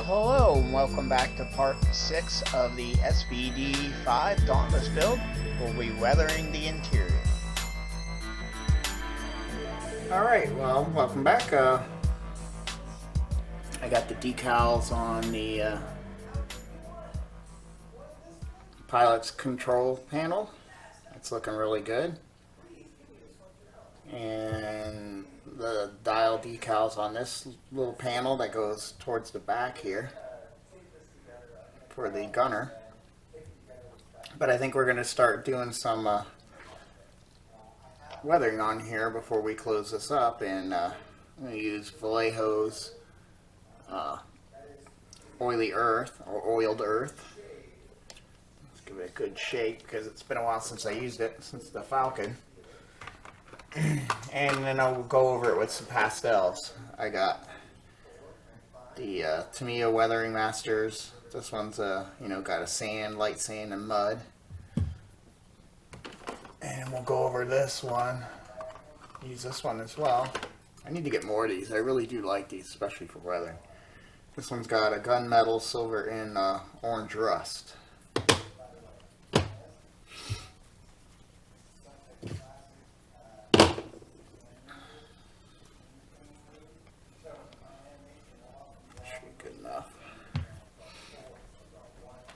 Hello, and welcome back to part 6 of the SBD-5 Dauntless build. We'll be weathering the interior. Alright, well, welcome back. I got the decals on the pilot's control panel. It's looking really good. And the dial decals on this little panel that goes towards the back here for the gunner. But I think we're going to start doing some weathering on here before we close this up, and I'm going to use Vallejo's oily earth, or oiled earth. Let's give it a good shake because it's been a while since I used it, since the Falcon. And then I'll go over it with some pastels. I got the Tamiya Weathering Masters. This one's got a sand, light sand, and mud. And we'll go over this one. Use this one as well. I need to get more of these. I really do like these, especially for weathering. This one's got a gunmetal, silver, and orange rust.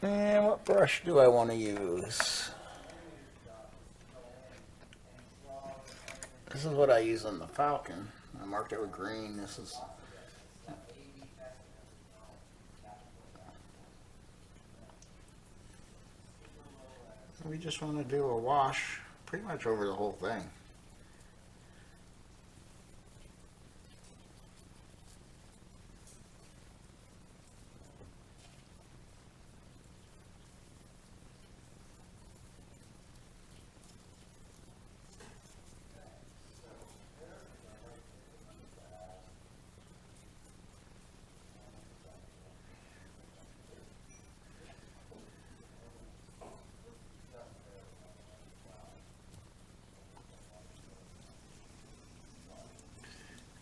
And what brush do I want to use? This is what I use on the Falcon. I marked it with green. This is... We just want to do a wash pretty much over the whole thing.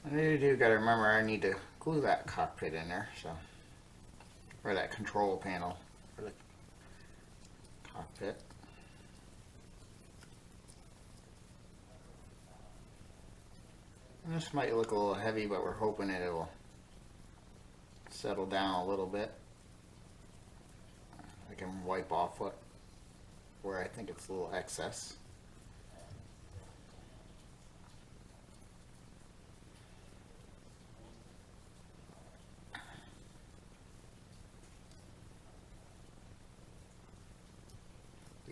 I do gotta remember I need to glue that cockpit in there, so, or that control panel for the cockpit. And this might look a little heavy, but we're hoping it will settle down a little bit. I can wipe off where I think it's a little excess.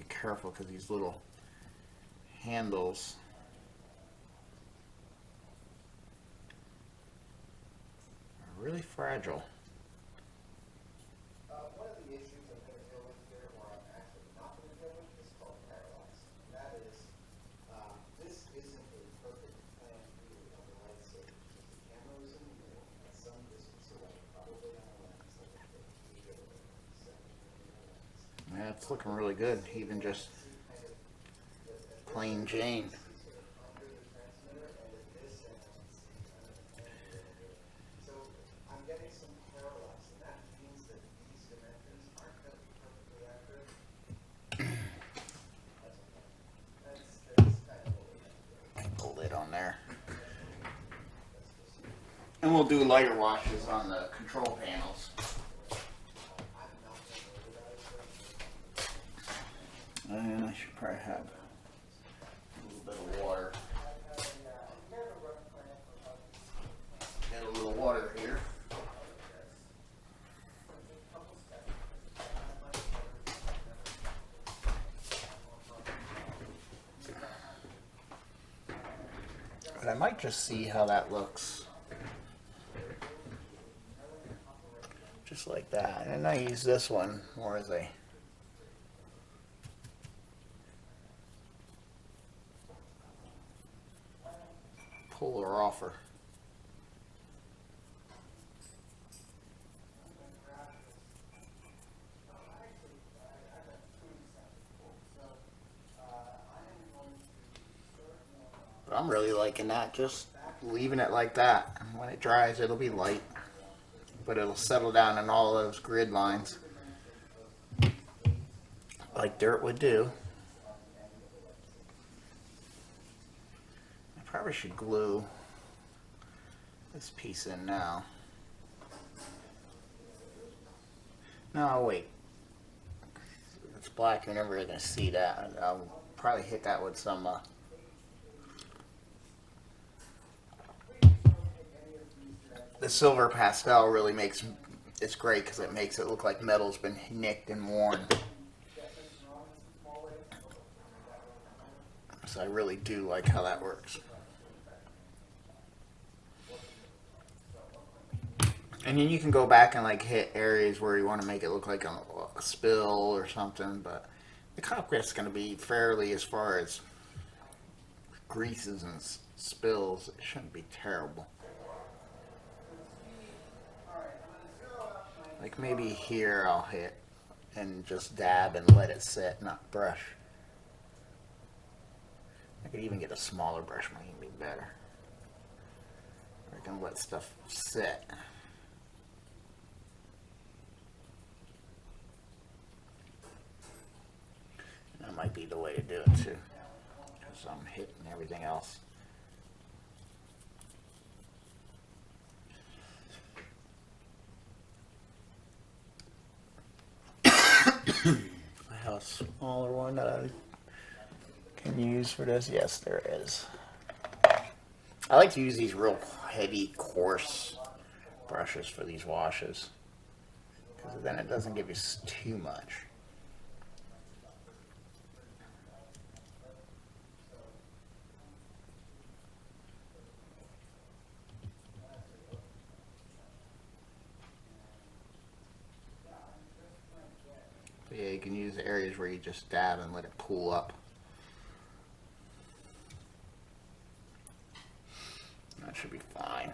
Careful because these little handles are really fragile. One of the issues I'm going to deal with here, or I'm actually not going to deal with, is called parallax. That is, this isn't a perfect plan view of the light stage because the camera is in the middle at some distance away, probably on a lens like a 50 or 70 lens. Yeah, it's looking really good, even just plain Jane. So I'm getting some parallax, and that means that these dimensions aren't going to be perfectly accurate. That's kind of what we have to do. The lid on there. And we'll do lighter washes on the control panels. And I should probably have a little bit of water. Get a little water here. But I might just see how that looks. Just like that. And I use this one more as a polar offer. But I'm really liking that, just leaving it like that. When it dries, it'll be light. but it'll settle down in all those grid lines like dirt would do. I probably should glue this piece in now. No, wait. It's black, you're never going to see that. I'll probably hit that with some the silver pastel really makes it's great because it makes it look like metal's been nicked and worn. So I really do like how that works. And then you can go back and like hit areas where you want to make it look like a spill or something, but the concrete's going to be fairly, as far as greases and spills, it shouldn't be terrible. Like maybe here I'll hit and just dab and let it sit, not brush. I could even get a smaller brush, might even be better. I can let stuff sit. And that might be the way to do it too, because I'm hitting everything else. I have a smaller one that I can use for this. Yes, there is. I like to use these real heavy, coarse brushes for these washes, because then it doesn't give you too much. But yeah, you can use areas where you just dab and let it pool up. That should be fine.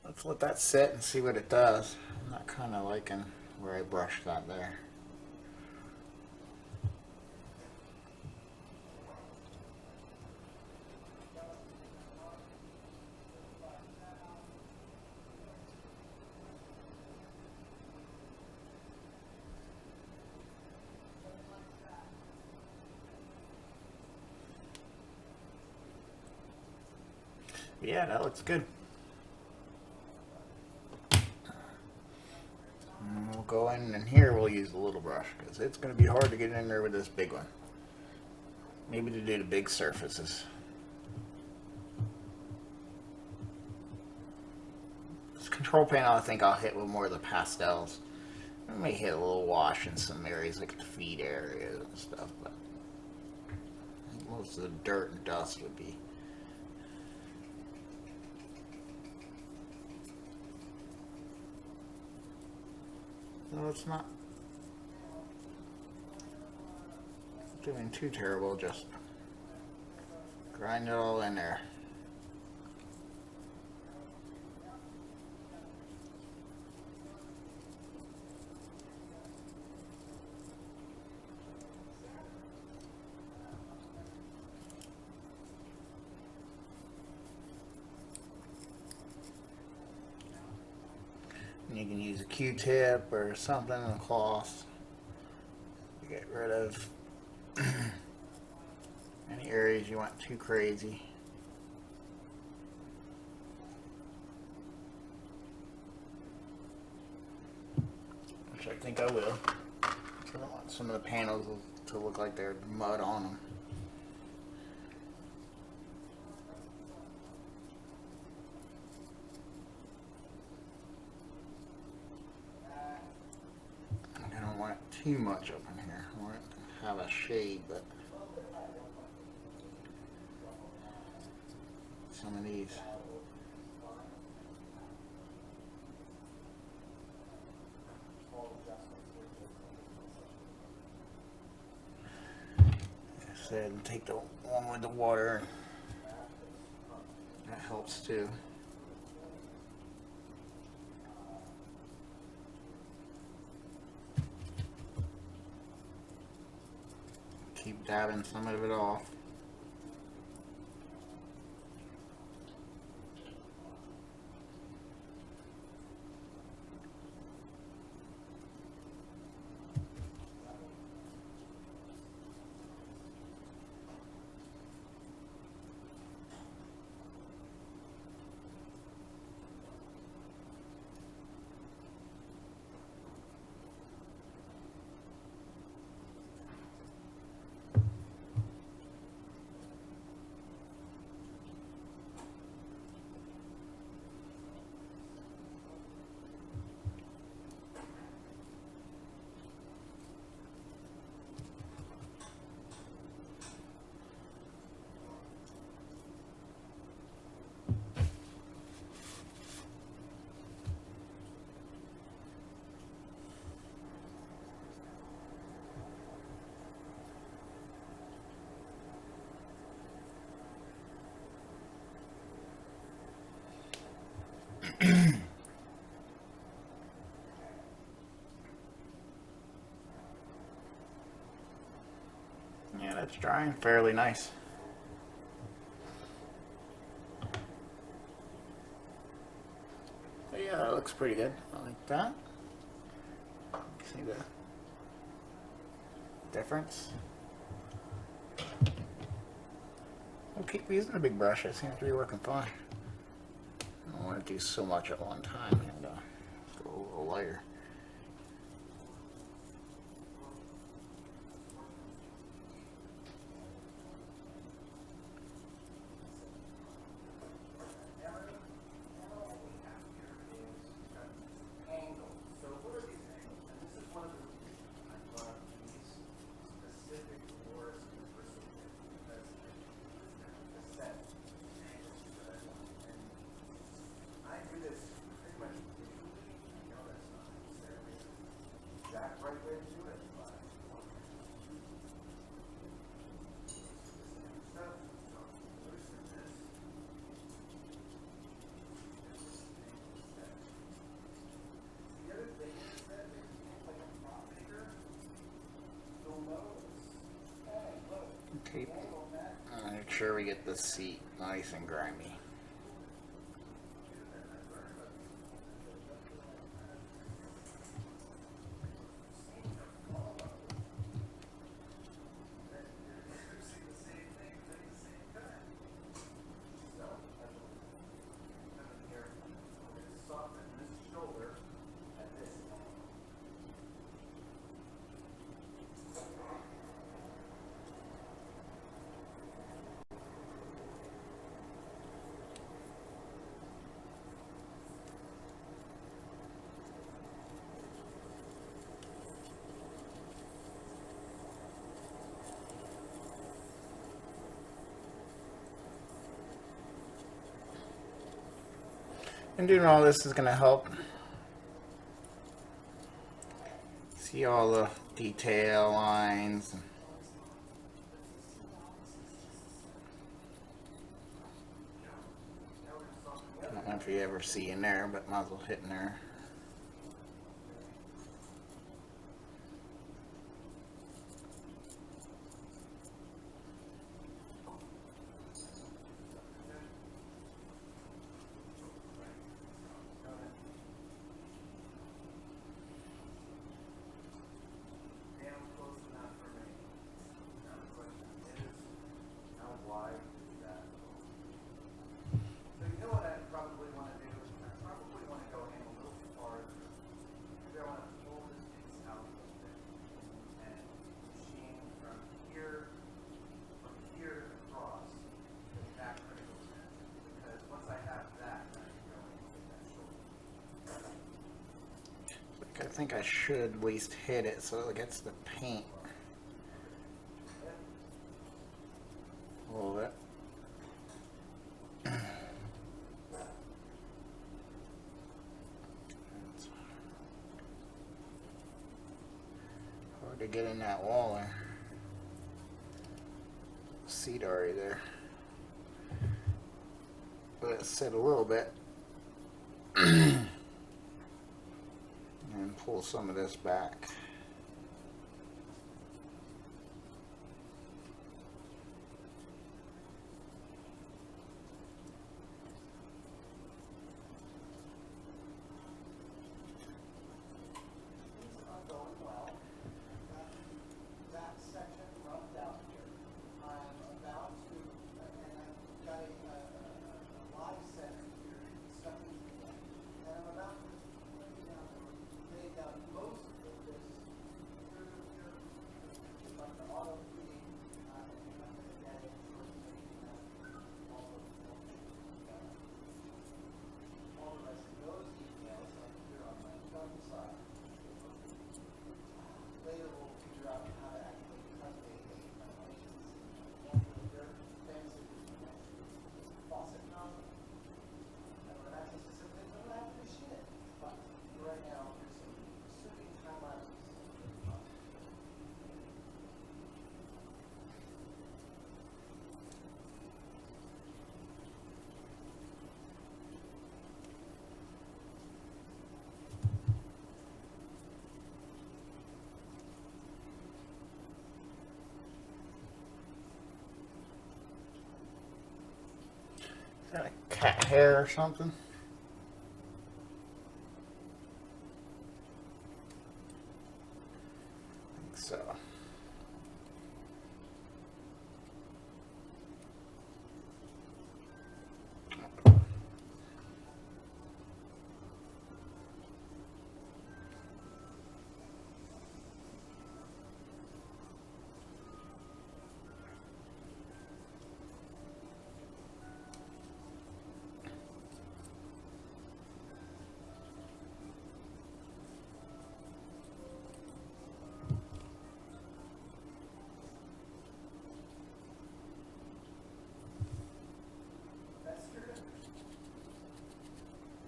Let's let that sit and see what it does. I'm not kind of liking where I brushed that there. Yeah, that looks good. And we'll go in, and here we'll use the little brush because it's going to be hard to get in there with this big one. Maybe to do the big surfaces. This control panel, I think I'll hit with more of the pastels. I may hit a little wash in some areas like the feet areas and stuff, but I think most of the dirt and dust would be. No, it's not doing too terrible, just grind it all in there. And you can use a Q-tip or something, a cloth, to get rid of any areas you want too crazy. Which I think I will. I don't want some of the panels to look like there's mud on them. I don't want it too much up in here. I want it to have a shade, but some of these. Like I said, take the one with the water. That helps too. Keep dabbing some of it off. It's drying fairly nice. But yeah, that looks pretty good. I like that. See the difference? I'll keep using the big brush. It seems to be working fine. I don't want to do so much at one time. And go a little lighter. Okay, make sure we get the seat nice and grimy. And doing all this is going to help see all the detail lines. I don't know if you ever see in there, but might as well hit in there. I think I should at least hit it so it gets the paint a little bit. It's hard to get in that wall there. Seat already there. Let it sit a little bit. And pull some of this back. Is that a cat hair or something? I think so.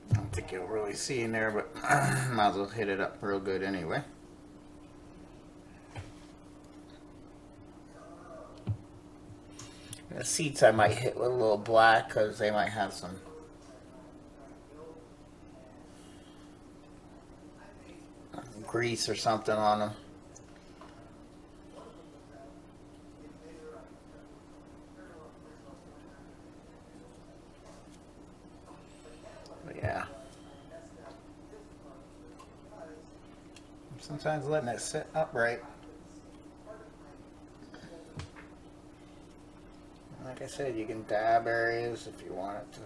I don't think you'll really see in there, but might as well hit it up real good anyway. The seats I might hit with a little black because they might have some grease or something on them. But yeah. Sometimes letting it sit upright. Like I said, you can dab areas if you want it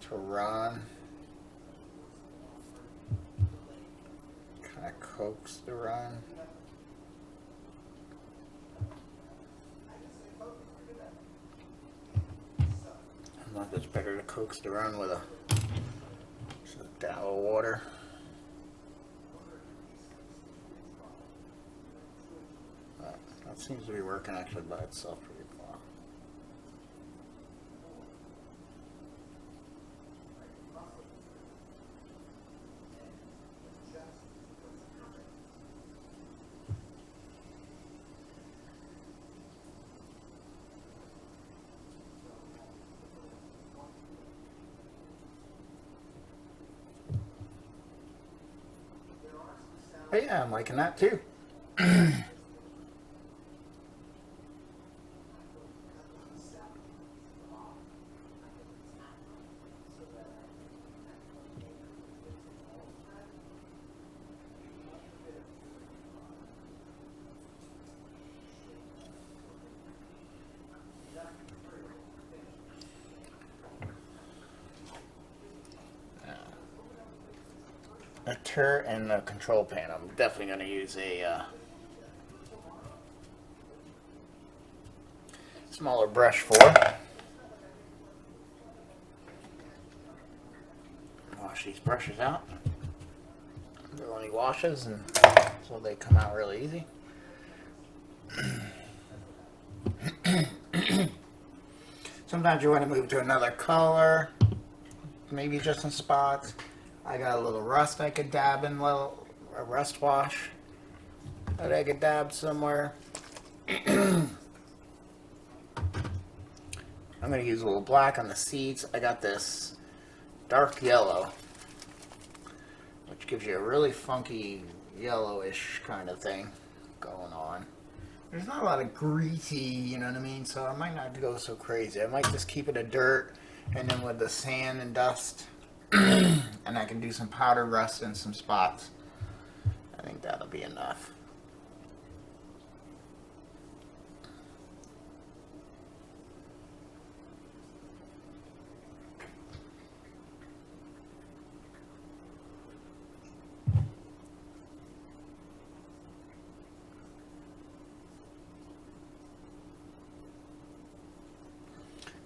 to run. Kind of coax the run. I think it's better to coax the run with a dab of water. That seems to be working actually by itself pretty well. But yeah, I'm liking that too. A turret and the control panel. I'm definitely going to use a smaller brush for. Wash these brushes out. They're only washes, and so they come out really easy. Sometimes you want to move to another color, maybe just some spots. I got a little rust I could dab in, a rust wash that I could dab somewhere. I'm going to use a little black on the seats. I got this dark yellow, which gives you a really funky yellowish kind of thing going on. There's not a lot of greasy, you know what I mean? So I might not go so crazy. I might just keep it a dirt, and then with the sand and dust, and I can do some powder rust in some spots. I think that'll be enough.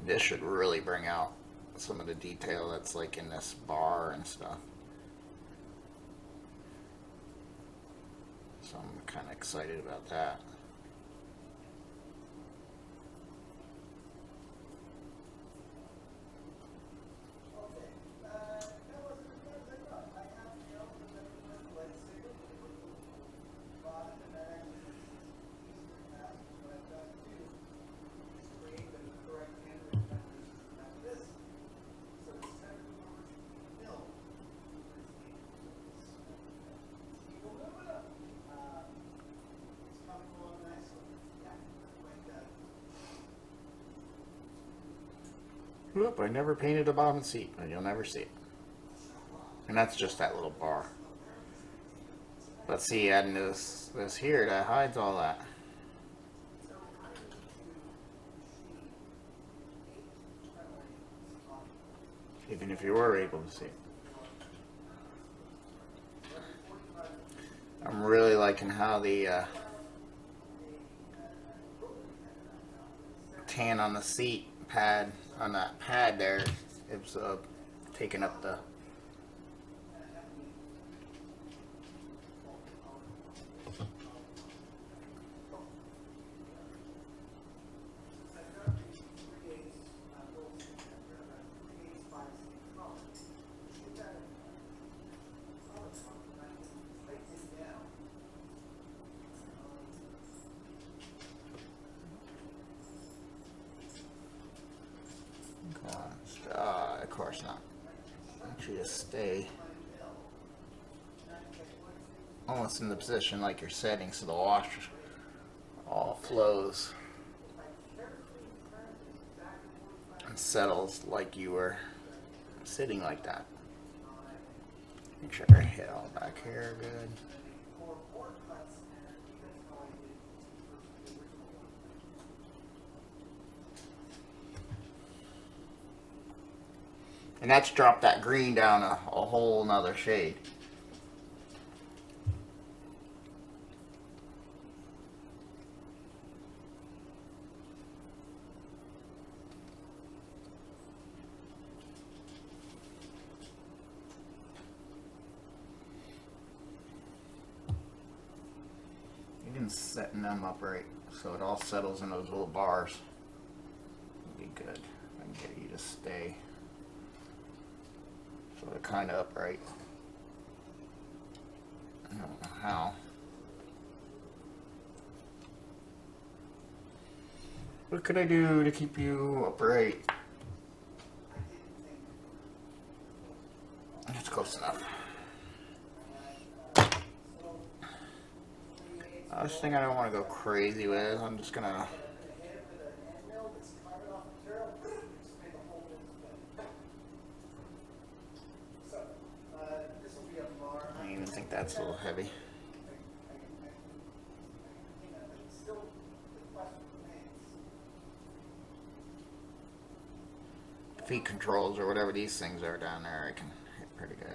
This should really bring out some of the detail that's like in this bar and stuff. So I'm kind of excited about that. Whoop, I never painted a bottom seat, but you'll never see it. And that's just that little bar. Let's see, adding this here that hides all that. Even if you were able to see it. I'm really liking how the tan on the seat pad, on that pad there, it's taking up the of course not. Actually, just stay almost in the position like you're setting, so the wash all flows and settles like you were sitting like that. Make sure I hit all back here good. And that's dropped that green down a whole nother shade. Even setting them up right so it all settles in those little bars would be good. I can get you to stay. So they're kind of upright. I don't know how. What could I do to keep you upright? That's close enough. This thing I don't want to go crazy with. I'm just gonna. I even think that's a little heavy. Feet controls or whatever these things are down there, I can hit pretty good.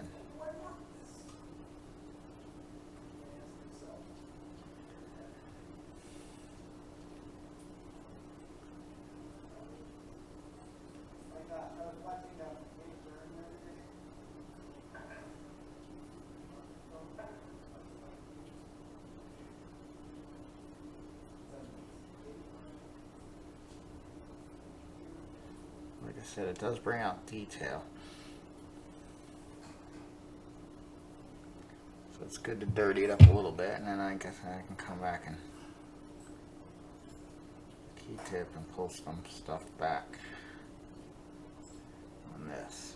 Like I said, it does bring out detail. So it's good to dirty it up a little bit, and then I guess I can come back and Q-tip and pull some stuff back on this.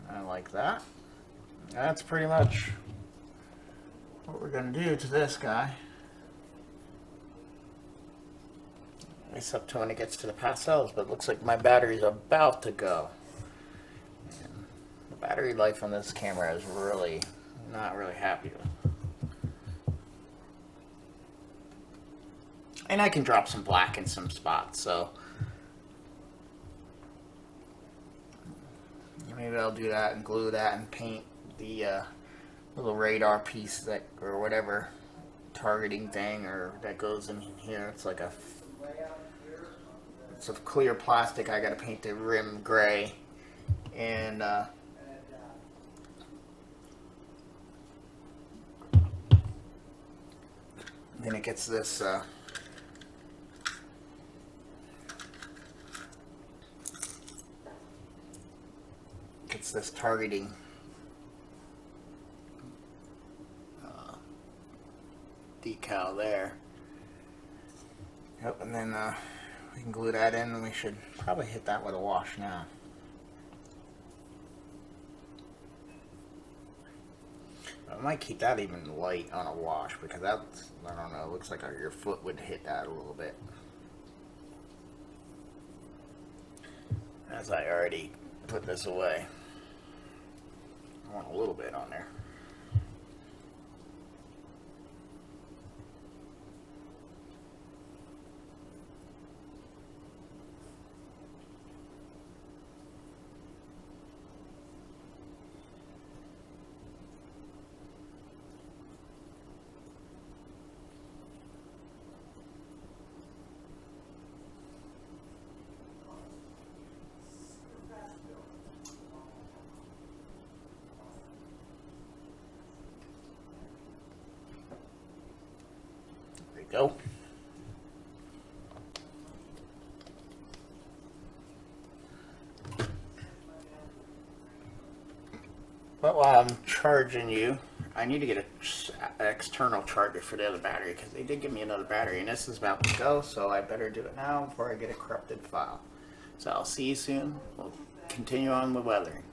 I like that. That's pretty much what we're going to do to this guy. It's up to when it gets to the pastels, but it looks like my battery's about to go. And the battery life on this camera is really not really happy with. And I can drop some black in some spots, so maybe I'll do that and glue that and paint the little radar piece that, or whatever targeting thing, or that goes in here. It's like it's a clear plastic. I gotta paint the rim gray, and then it gets this targeting decal there. Yep, and then we can glue that in, and we should probably hit that with a wash now. I might keep that even light on a wash because that's, I don't know, it looks like your foot would hit that a little bit. As I already put this away. I want a little bit on there. There you go. But while I'm charging you, I need to get an external charger for the other battery because they did give me another battery and this is about to go, so I better do it now before I get a corrupted file. So I'll see you soon. We'll continue on with weathering.